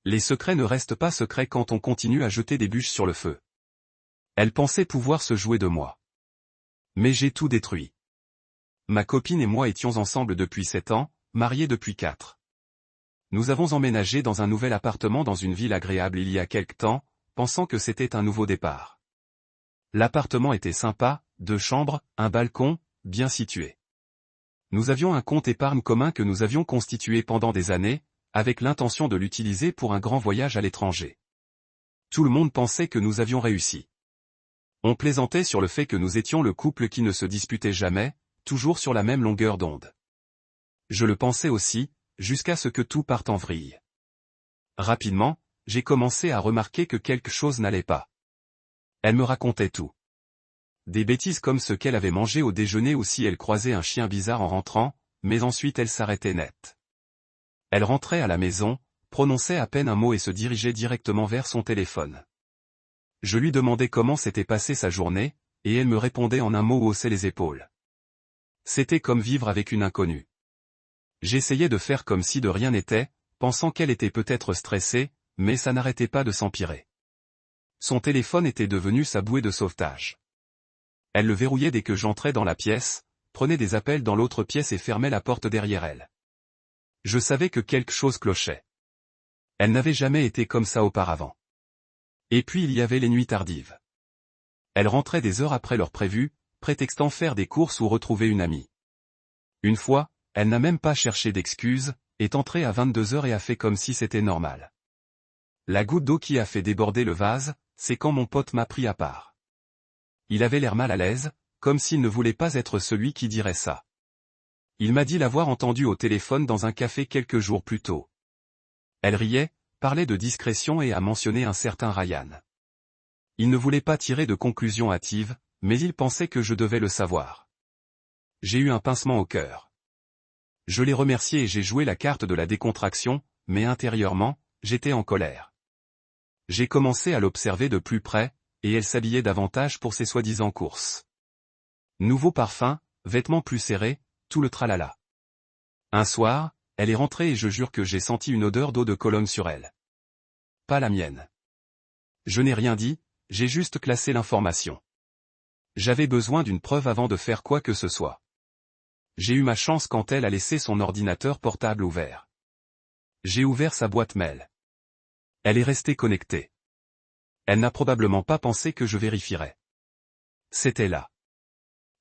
Les secrets ne restent pas secrets quand on continue à jeter des bûches sur le feu. Elle pensait pouvoir se jouer de moi. Mais j'ai tout détruit. Ma copine et moi étions ensemble depuis 7 ans, mariés depuis 4. Nous avons emménagé dans un nouvel appartement dans une ville agréable il y a quelque temps, pensant que c'était un nouveau départ. L'appartement était sympa, 2 chambres, un balcon, bien situé. Nous avions un compte épargne commun que nous avions constitué pendant des années, avec l'intention de l'utiliser pour un grand voyage à l'étranger. Tout le monde pensait que nous avions réussi. On plaisantait sur le fait que nous étions le couple qui ne se disputait jamais, toujours sur la même longueur d'onde. Je le pensais aussi, jusqu'à ce que tout parte en vrille. Rapidement, j'ai commencé à remarquer que quelque chose n'allait pas. Elle me racontait tout. Des bêtises comme ce qu'elle avait mangé au déjeuner ou si elle croisait un chien bizarre en rentrant, mais ensuite elle s'arrêtait net. Elle rentrait à la maison, prononçait à peine un mot et se dirigeait directement vers son téléphone. Je lui demandais comment s'était passée sa journée, et elle me répondait en un mot ou haussait les épaules. C'était comme vivre avec une inconnue. J'essayais de faire comme si de rien n'était, pensant qu'elle était peut-être stressée, mais ça n'arrêtait pas de s'empirer. Son téléphone était devenu sa bouée de sauvetage. Elle le verrouillait dès que j'entrais dans la pièce, prenait des appels dans l'autre pièce et fermait la porte derrière elle. Je savais que quelque chose clochait. Elle n'avait jamais été comme ça auparavant. Et puis il y avait les nuits tardives. Elle rentrait des heures après l'heure prévue, prétextant faire des courses ou retrouver une amie. Une fois, elle n'a même pas cherché d'excuses, est entrée à 22 heures et a fait comme si c'était normal. La goutte d'eau qui a fait déborder le vase, c'est quand mon pote m'a pris à part. Il avait l'air mal à l'aise, comme s'il ne voulait pas être celui qui dirait ça. Il m'a dit l'avoir entendu au téléphone dans un café quelques jours plus tôt. Elle riait, parlait de discrétion et a mentionné un certain Ryan. Il ne voulait pas tirer de conclusions hâtives, mais il pensait que je devais le savoir. J'ai eu un pincement au cœur. Je l'ai remercié et j'ai joué la carte de la décontraction, mais intérieurement, j'étais en colère. J'ai commencé à l'observer de plus près, et elle s'habillait davantage pour ses soi-disant courses. Nouveau parfum, vêtements plus serrés, tout le tralala. Un soir, elle est rentrée et je jure que j'ai senti une odeur d'eau de Cologne sur elle. Pas la mienne. Je n'ai rien dit, j'ai juste classé l'information. J'avais besoin d'une preuve avant de faire quoi que ce soit. J'ai eu ma chance quand elle a laissé son ordinateur portable ouvert. J'ai ouvert sa boîte mail. Elle est restée connectée. Elle n'a probablement pas pensé que je vérifierais. C'était là.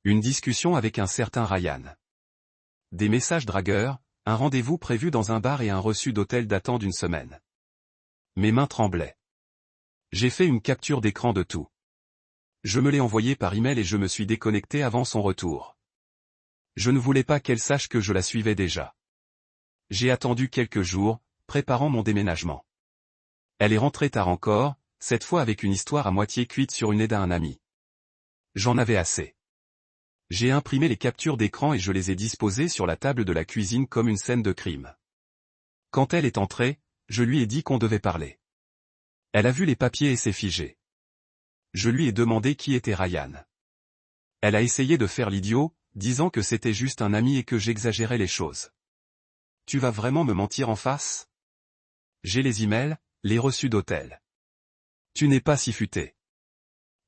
Une discussion avec un certain Ryan. Des messages dragueurs, un rendez-vous prévu dans un bar et un reçu d'hôtel datant d'une semaine. Mes mains tremblaient. J'ai fait une capture d'écran de tout. Je me l'ai envoyé par email et je me suis déconnecté avant son retour. Je ne voulais pas qu'elle sache que je la suivais déjà. J'ai attendu quelques jours, préparant mon déménagement. Elle est rentrée tard encore, cette fois avec une histoire à moitié cuite sur une aide à un ami. J'en avais assez. J'ai imprimé les captures d'écran et je les ai disposées sur la table de la cuisine comme une scène de crime. Quand elle est entrée, je lui ai dit qu'on devait parler. Elle a vu les papiers et s'est figée. Je lui ai demandé qui était Ryan. Elle a essayé de faire l'idiot, disant que c'était juste un ami et que j'exagérais les choses. Tu vas vraiment me mentir en face? J'ai les emails, les reçus d'hôtel. Tu n'es pas si futé.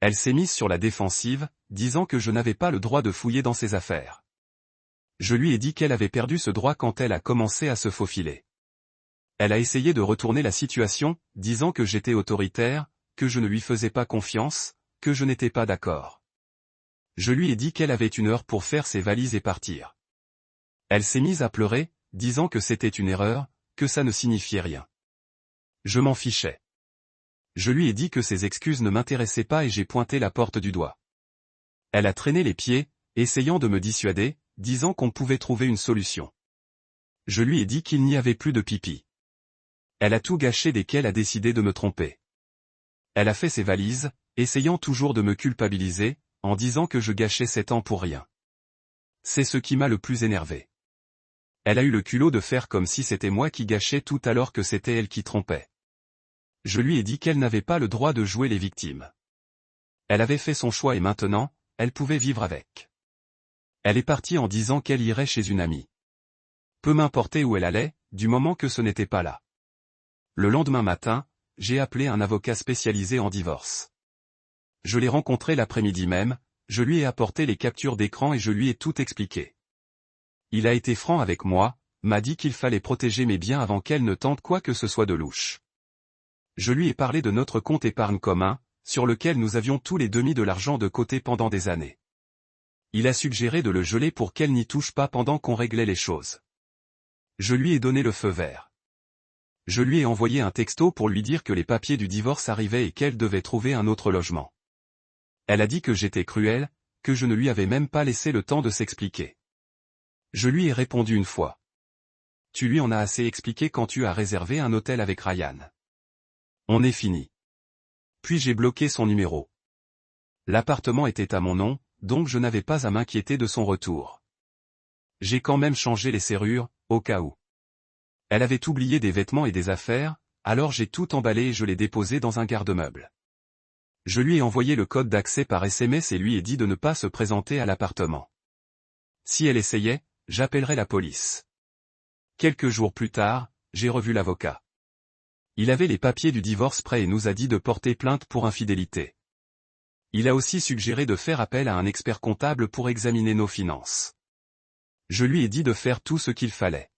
Elle s'est mise sur la défensive, disant que je n'avais pas le droit de fouiller dans ses affaires. Je lui ai dit qu'elle avait perdu ce droit quand elle a commencé à se faufiler. Elle a essayé de retourner la situation, disant que j'étais autoritaire, que je ne lui faisais pas confiance, que je n'étais pas d'accord. Je lui ai dit qu'elle avait 1 heure pour faire ses valises et partir. Elle s'est mise à pleurer, disant que c'était une erreur, que ça ne signifiait rien. Je m'en fichais. Je lui ai dit que ses excuses ne m'intéressaient pas et j'ai pointé la porte du doigt. Elle a traîné les pieds, essayant de me dissuader, disant qu'on pouvait trouver une solution. Je lui ai dit qu'il n'y avait plus de pipi. Elle a tout gâché dès qu'elle a décidé de me tromper. Elle a fait ses valises, essayant toujours de me culpabiliser, en disant que je gâchais 7 ans pour rien. C'est ce qui m'a le plus énervé. Elle a eu le culot de faire comme si c'était moi qui gâchais tout alors que c'était elle qui trompait. Je lui ai dit qu'elle n'avait pas le droit de jouer les victimes. Elle avait fait son choix et maintenant, elle pouvait vivre avec. Elle est partie en disant qu'elle irait chez une amie. Peu m'importait où elle allait, du moment que ce n'était pas là. Le lendemain matin, j'ai appelé un avocat spécialisé en divorce. Je l'ai rencontré l'après-midi même, je lui ai apporté les captures d'écran et je lui ai tout expliqué. Il a été franc avec moi, m'a dit qu'il fallait protéger mes biens avant qu'elle ne tente quoi que ce soit de louche. Je lui ai parlé de notre compte épargne commun, sur lequel nous avions tous les deux mis de l'argent de côté pendant des années. Il a suggéré de le geler pour qu'elle n'y touche pas pendant qu'on réglait les choses. Je lui ai donné le feu vert. Je lui ai envoyé un texto pour lui dire que les papiers du divorce arrivaient et qu'elle devait trouver un autre logement. Elle a dit que j'étais cruel, que je ne lui avais même pas laissé le temps de s'expliquer. Je lui ai répondu une fois. Tu lui en as assez expliqué quand tu as réservé un hôtel avec Ryan. On est fini. Puis j'ai bloqué son numéro. L'appartement était à mon nom, donc je n'avais pas à m'inquiéter de son retour. J'ai quand même changé les serrures, au cas où. Elle avait oublié des vêtements et des affaires, alors j'ai tout emballé et je l'ai déposé dans un garde-meuble. Je lui ai envoyé le code d'accès par SMS et lui ai dit de ne pas se présenter à l'appartement. Si elle essayait, j'appellerais la police. Quelques jours plus tard, j'ai revu l'avocat. Il avait les papiers du divorce prêts et nous a dit de porter plainte pour infidélité. Il a aussi suggéré de faire appel à un expert comptable pour examiner nos finances. Je lui ai dit de faire tout ce qu'il fallait.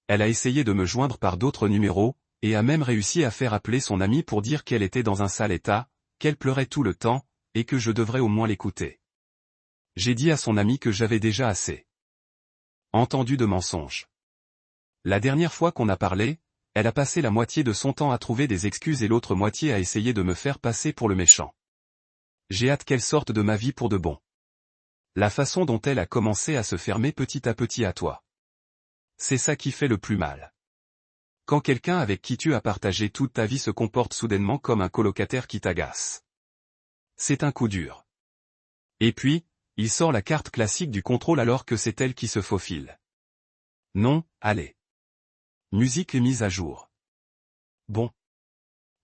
Elle a essayé de me joindre par d'autres numéros, et a même réussi à faire appeler son amie pour dire qu'elle était dans un sale état, qu'elle pleurait tout le temps, et que je devrais au moins l'écouter. J'ai dit à son amie que j'avais déjà assez entendu de mensonges. La dernière fois qu'on a parlé, elle a passé la moitié de son temps à trouver des excuses et l'autre moitié à essayer de me faire passer pour le méchant. J'ai hâte qu'elle sorte de ma vie pour de bon. La façon dont elle a commencé à se fermer petit à petit à toi. C'est ça qui fait le plus mal. Quand quelqu'un avec qui tu as partagé toute ta vie se comporte soudainement comme un colocataire qui t'agace. C'est un coup dur. Et puis, il sort la carte classique du contrôle alors que c'est elle qui se faufile. Non, allez. Musique est mise à jour. Bon.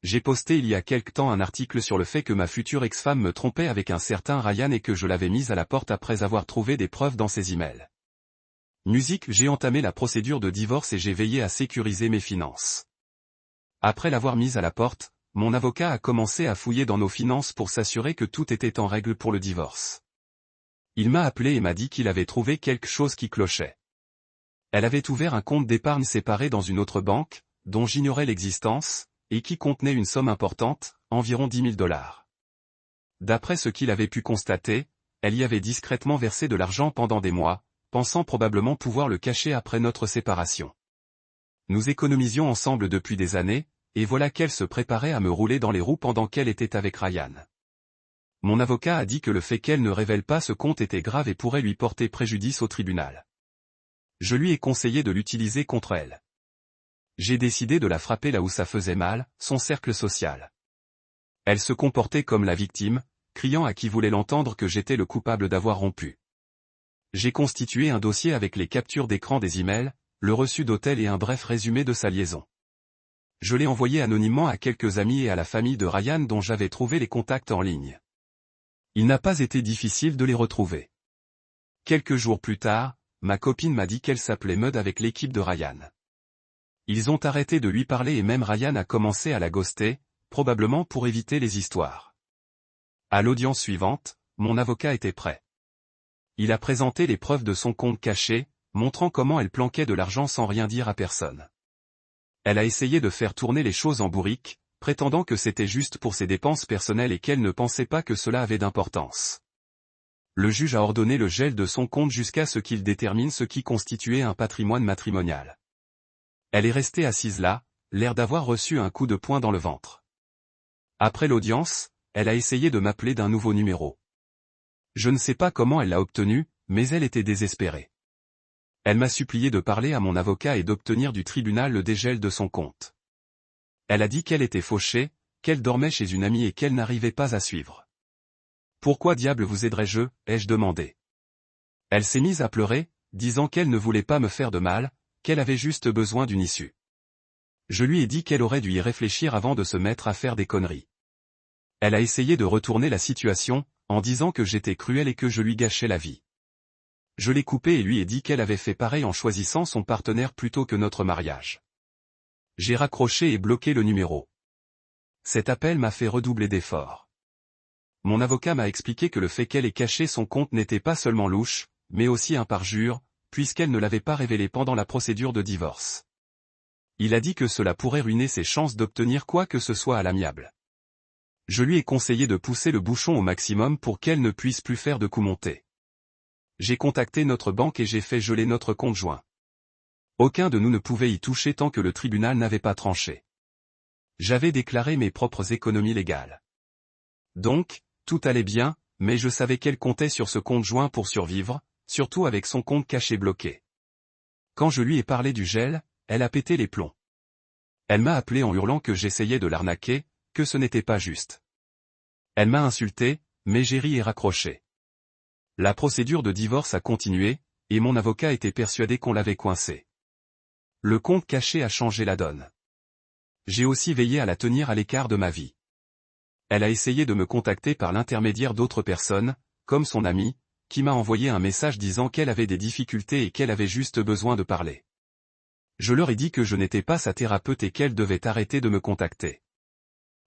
J'ai posté il y a quelque temps un article sur le fait que ma future ex-femme me trompait avec un certain Ryan et que je l'avais mise à la porte après avoir trouvé des preuves dans ses emails. Musique, j'ai entamé la procédure de divorce et j'ai veillé à sécuriser mes finances. Après l'avoir mise à la porte, mon avocat a commencé à fouiller dans nos finances pour s'assurer que tout était en règle pour le divorce. Il m'a appelé et m'a dit qu'il avait trouvé quelque chose qui clochait. Elle avait ouvert un compte d'épargne séparé dans une autre banque, dont j'ignorais l'existence, et qui contenait une somme importante, environ $10 000. D'après ce qu'il avait pu constater, elle y avait discrètement versé de l'argent pendant des mois, pensant probablement pouvoir le cacher après notre séparation. Nous économisions ensemble depuis des années, et voilà qu'elle se préparait à me rouler dans les roues pendant qu'elle était avec Ryan. Mon avocat a dit que le fait qu'elle ne révèle pas ce compte était grave et pourrait lui porter préjudice au tribunal. Je lui ai conseillé de l'utiliser contre elle. J'ai décidé de la frapper là où ça faisait mal, son cercle social. Elle se comportait comme la victime, criant à qui voulait l'entendre que j'étais le coupable d'avoir rompu. J'ai constitué un dossier avec les captures d'écran des emails, le reçu d'hôtel et un bref résumé de sa liaison. Je l'ai envoyé anonymement à quelques amis et à la famille de Ryan dont j'avais trouvé les contacts en ligne. Il n'a pas été difficile de les retrouver. Quelques jours plus tard, ma copine m'a dit qu'elle s'appelait Mud avec l'équipe de Ryan. Ils ont arrêté de lui parler et même Ryan a commencé à la ghoster, probablement pour éviter les histoires. À l'audience suivante, mon avocat était prêt. Il a présenté les preuves de son compte caché, montrant comment elle planquait de l'argent sans rien dire à personne. Elle a essayé de faire tourner les choses en bourrique, prétendant que c'était juste pour ses dépenses personnelles et qu'elle ne pensait pas que cela avait d'importance. Le juge a ordonné le gel de son compte jusqu'à ce qu'il détermine ce qui constituait un patrimoine matrimonial. Elle est restée assise là, l'air d'avoir reçu un coup de poing dans le ventre. Après l'audience, elle a essayé de m'appeler d'un nouveau numéro. Je ne sais pas comment elle l'a obtenu, mais elle était désespérée. Elle m'a supplié de parler à mon avocat et d'obtenir du tribunal le dégel de son compte. Elle a dit qu'elle était fauchée, qu'elle dormait chez une amie et qu'elle n'arrivait pas à suivre. « Pourquoi diable vous aiderais-je » ai-je demandé. Elle s'est mise à pleurer, disant qu'elle ne voulait pas me faire de mal, qu'elle avait juste besoin d'une issue. Je lui ai dit qu'elle aurait dû y réfléchir avant de se mettre à faire des conneries. Elle a essayé de retourner la situation, en disant que j'étais cruel et que je lui gâchais la vie. Je l'ai coupé et lui ai dit qu'elle avait fait pareil en choisissant son partenaire plutôt que notre mariage. J'ai raccroché et bloqué le numéro. Cet appel m'a fait redoubler d'efforts. Mon avocat m'a expliqué que le fait qu'elle ait caché son compte n'était pas seulement louche, mais aussi un parjure, puisqu'elle ne l'avait pas révélé pendant la procédure de divorce. Il a dit que cela pourrait ruiner ses chances d'obtenir quoi que ce soit à l'amiable. Je lui ai conseillé de pousser le bouchon au maximum pour qu'elle ne puisse plus faire de coups montés. J'ai contacté notre banque et j'ai fait geler notre compte joint. Aucun de nous ne pouvait y toucher tant que le tribunal n'avait pas tranché. J'avais déclaré mes propres économies légales. Donc, tout allait bien, mais je savais qu'elle comptait sur ce compte joint pour survivre, surtout avec son compte caché bloqué. Quand je lui ai parlé du gel, elle a pété les plombs. Elle m'a appelé en hurlant que j'essayais de l'arnaquer, que ce n'était pas juste. Elle m'a insulté, mais j'ai ri et raccroché. La procédure de divorce a continué, et mon avocat était persuadé qu'on l'avait coincé. Le compte caché a changé la donne. J'ai aussi veillé à la tenir à l'écart de ma vie. Elle a essayé de me contacter par l'intermédiaire d'autres personnes, comme son amie, qui m'a envoyé un message disant qu'elle avait des difficultés et qu'elle avait juste besoin de parler. Je leur ai dit que je n'étais pas sa thérapeute et qu'elle devait arrêter de me contacter.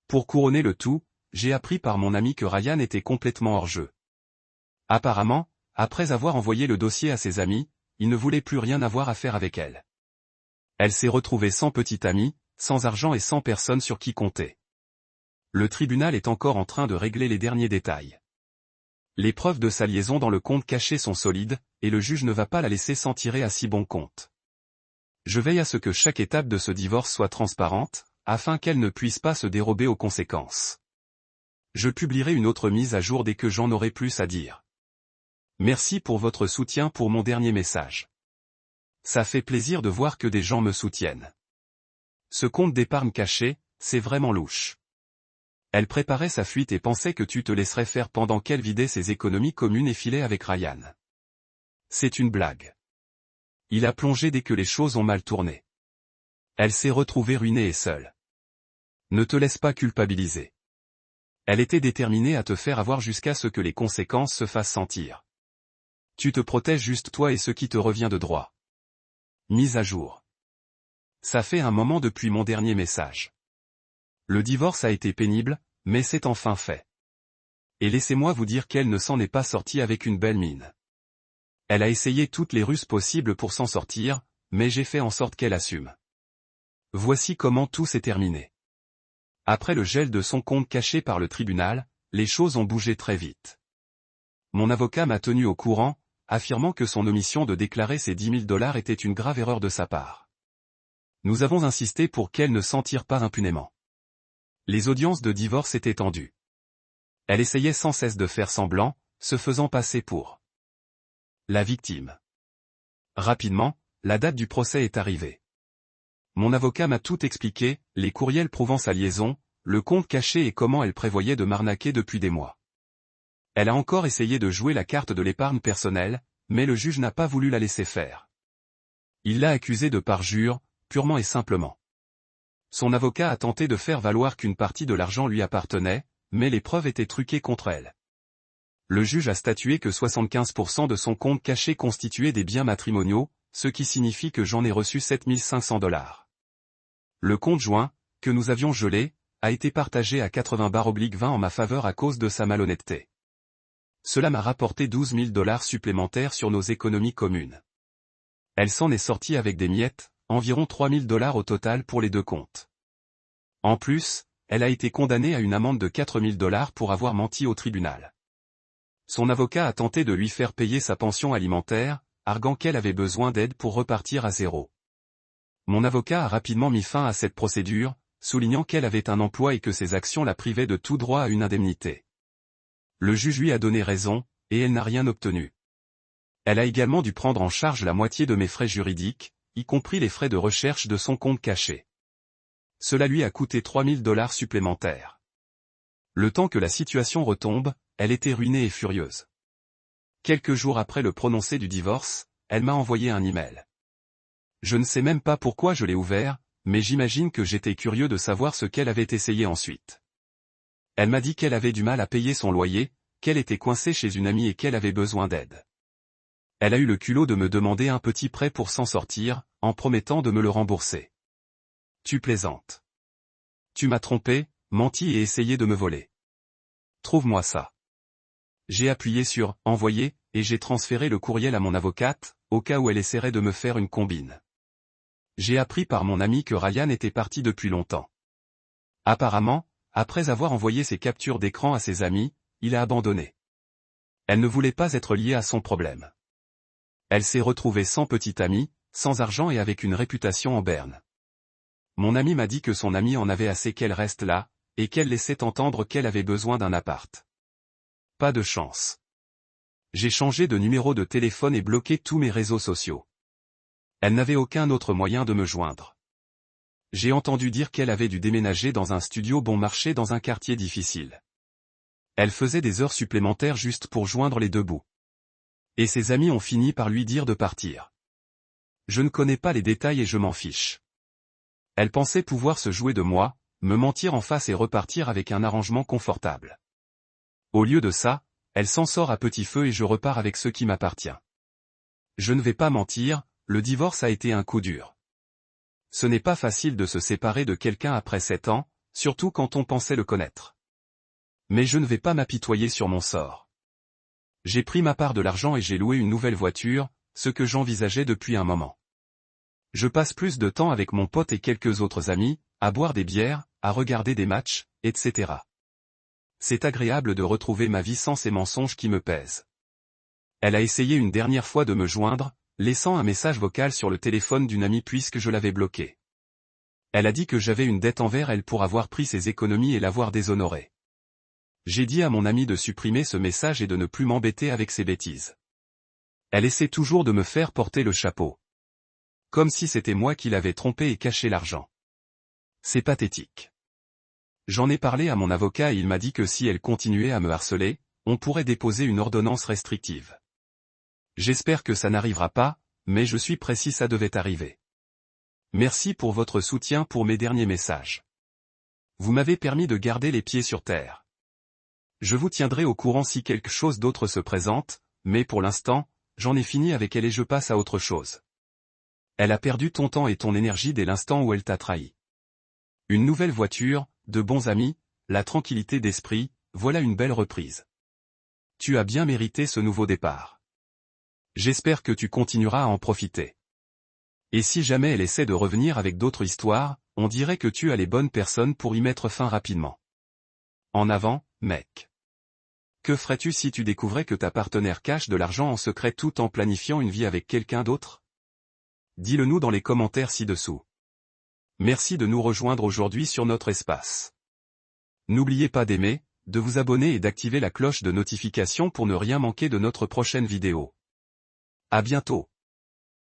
Pour couronner le tout, j'ai appris par mon ami que Ryan était complètement hors jeu. Apparemment, après avoir envoyé le dossier à ses amis, il ne voulait plus rien avoir à faire avec elle. Elle s'est retrouvée sans petit ami, sans argent et sans personne sur qui compter. Le tribunal est encore en train de régler les derniers détails. Les preuves de sa liaison dans le compte caché sont solides, et le juge ne va pas la laisser s'en tirer à si bon compte. Je veille à ce que chaque étape de ce divorce soit transparente, afin qu'elle ne puisse pas se dérober aux conséquences. Je publierai une autre mise à jour dès que j'en aurai plus à dire. Merci pour votre soutien pour mon dernier message. Ça fait plaisir de voir que des gens me soutiennent. Ce compte d'épargne caché, c'est vraiment louche. Elle préparait sa fuite et pensait que tu te laisserais faire pendant qu'elle vidait ses économies communes et filait avec Ryan. C'est une blague. Il a plongé dès que les choses ont mal tourné. Elle s'est retrouvée ruinée et seule. Ne te laisse pas culpabiliser. Elle était déterminée à te faire avoir jusqu'à ce que les conséquences se fassent sentir. Tu te protèges juste toi et ce qui te revient de droit. Mise à jour. Ça fait un moment depuis mon dernier message. Le divorce a été pénible, mais c'est enfin fait. Et laissez-moi vous dire qu'elle ne s'en est pas sortie avec une belle mine. Elle a essayé toutes les ruses possibles pour s'en sortir, mais j'ai fait en sorte qu'elle assume. Voici comment tout s'est terminé. Après le gel de son compte caché par le tribunal, les choses ont bougé très vite. Mon avocat m'a tenu au courant, affirmant que son omission de déclarer ses 10 000 $ était une grave erreur de sa part. Nous avons insisté pour qu'elle ne s'en tire pas impunément. Les audiences de divorce étaient tendues. Elle essayait sans cesse de faire semblant, se faisant passer pour la victime. Rapidement, la date du procès est arrivée. Mon avocat m'a tout expliqué, les courriels prouvant sa liaison, le compte caché et comment elle prévoyait de m'arnaquer depuis des mois. Elle a encore essayé de jouer la carte de l'épargne personnelle, mais le juge n'a pas voulu la laisser faire. Il l'a accusée de parjure, purement et simplement. Son avocat a tenté de faire valoir qu'une partie de l'argent lui appartenait, mais les preuves étaient truquées contre elle. Le juge a statué que 75% de son compte caché constituait des biens matrimoniaux, ce qui signifie que j'en ai reçu 7 500 $. Le compte joint, que nous avions gelé, a été partagé à 80/20 en ma faveur à cause de sa malhonnêteté. Cela m'a rapporté 12 000 $ supplémentaires sur nos économies communes. Elle s'en est sortie avec des miettes, environ 3 000 $ au total pour les deux comptes. En plus, elle a été condamnée à une amende de 4 000 $ pour avoir menti au tribunal. Son avocat a tenté de lui faire payer sa pension alimentaire, arguant qu'elle avait besoin d'aide pour repartir à zéro. Mon avocat a rapidement mis fin à cette procédure, soulignant qu'elle avait un emploi et que ses actions la privaient de tout droit à une indemnité. Le juge lui a donné raison, et elle n'a rien obtenu. Elle a également dû prendre en charge la moitié de mes frais juridiques, y compris les frais de recherche de son compte caché. Cela lui a coûté 3 000 $ supplémentaires. Le temps que la situation retombe, elle était ruinée et furieuse. Quelques jours après le prononcé du divorce, elle m'a envoyé un email. Je ne sais même pas pourquoi je l'ai ouvert, mais j'imagine que j'étais curieux de savoir ce qu'elle avait essayé ensuite. Elle m'a dit qu'elle avait du mal à payer son loyer, qu'elle était coincée chez une amie et qu'elle avait besoin d'aide. Elle a eu le culot de me demander un petit prêt pour s'en sortir, en promettant de me le rembourser. Tu plaisantes. Tu m'as trompé, menti et essayé de me voler. Trouve-moi ça. J'ai appuyé sur « Envoyer » et j'ai transféré le courriel à mon avocate, au cas où elle essaierait de me faire une combine. J'ai appris par mon ami que Ryan était parti depuis longtemps. Apparemment, après avoir envoyé ses captures d'écran à ses amis, il a abandonné. Elle ne voulait pas être liée à son problème. Elle s'est retrouvée sans petit ami, sans argent et avec une réputation en berne. Mon ami m'a dit que son ami en avait assez qu'elle reste là, et qu'elle laissait entendre qu'elle avait besoin d'un appart. Pas de chance. J'ai changé de numéro de téléphone et bloqué tous mes réseaux sociaux. Elle n'avait aucun autre moyen de me joindre. J'ai entendu dire qu'elle avait dû déménager dans un studio bon marché dans un quartier difficile. Elle faisait des heures supplémentaires juste pour joindre les deux bouts. Et ses amis ont fini par lui dire de partir. Je ne connais pas les détails et je m'en fiche. Elle pensait pouvoir se jouer de moi, me mentir en face et repartir avec un arrangement confortable. Au lieu de ça, elle s'en sort à petit feu et je repars avec ce qui m'appartient. Je ne vais pas mentir, le divorce a été un coup dur. Ce n'est pas facile de se séparer de quelqu'un après 7 ans, surtout quand on pensait le connaître. Mais je ne vais pas m'apitoyer sur mon sort. J'ai pris ma part de l'argent et j'ai loué une nouvelle voiture, ce que j'envisageais depuis un moment. Je passe plus de temps avec mon pote et quelques autres amis, à boire des bières, à regarder des matchs, etc. C'est agréable de retrouver ma vie sans ces mensonges qui me pèsent. Elle a essayé une dernière fois de me joindre, laissant un message vocal sur le téléphone d'une amie puisque je l'avais bloquée. Elle a dit que j'avais une dette envers elle pour avoir pris ses économies et l'avoir déshonorée. J'ai dit à mon amie de supprimer ce message et de ne plus m'embêter avec ses bêtises. Elle essaie toujours de me faire porter le chapeau. Comme si c'était moi qui l'avais trompée et caché l'argent. C'est pathétique. J'en ai parlé à mon avocat et il m'a dit que si elle continuait à me harceler, on pourrait déposer une ordonnance restrictive. J'espère que ça n'arrivera pas, mais je suis prêt si ça devait arriver. Merci pour votre soutien pour mes derniers messages. Vous m'avez permis de garder les pieds sur terre. Je vous tiendrai au courant si quelque chose d'autre se présente, mais pour l'instant, j'en ai fini avec elle et je passe à autre chose. Elle a perdu ton temps et ton énergie dès l'instant où elle t'a trahi. Une nouvelle voiture, de bons amis, la tranquillité d'esprit, voilà une belle reprise. Tu as bien mérité ce nouveau départ. J'espère que tu continueras à en profiter. Et si jamais elle essaie de revenir avec d'autres histoires, on dirait que tu as les bonnes personnes pour y mettre fin rapidement. En avant, mec. Que ferais-tu si tu découvrais que ta partenaire cache de l'argent en secret tout en planifiant une vie avec quelqu'un d'autre? Dis-le nous dans les commentaires ci-dessous. Merci de nous rejoindre aujourd'hui sur notre espace. N'oubliez pas d'aimer, de vous abonner et d'activer la cloche de notification pour ne rien manquer de notre prochaine vidéo. À bientôt.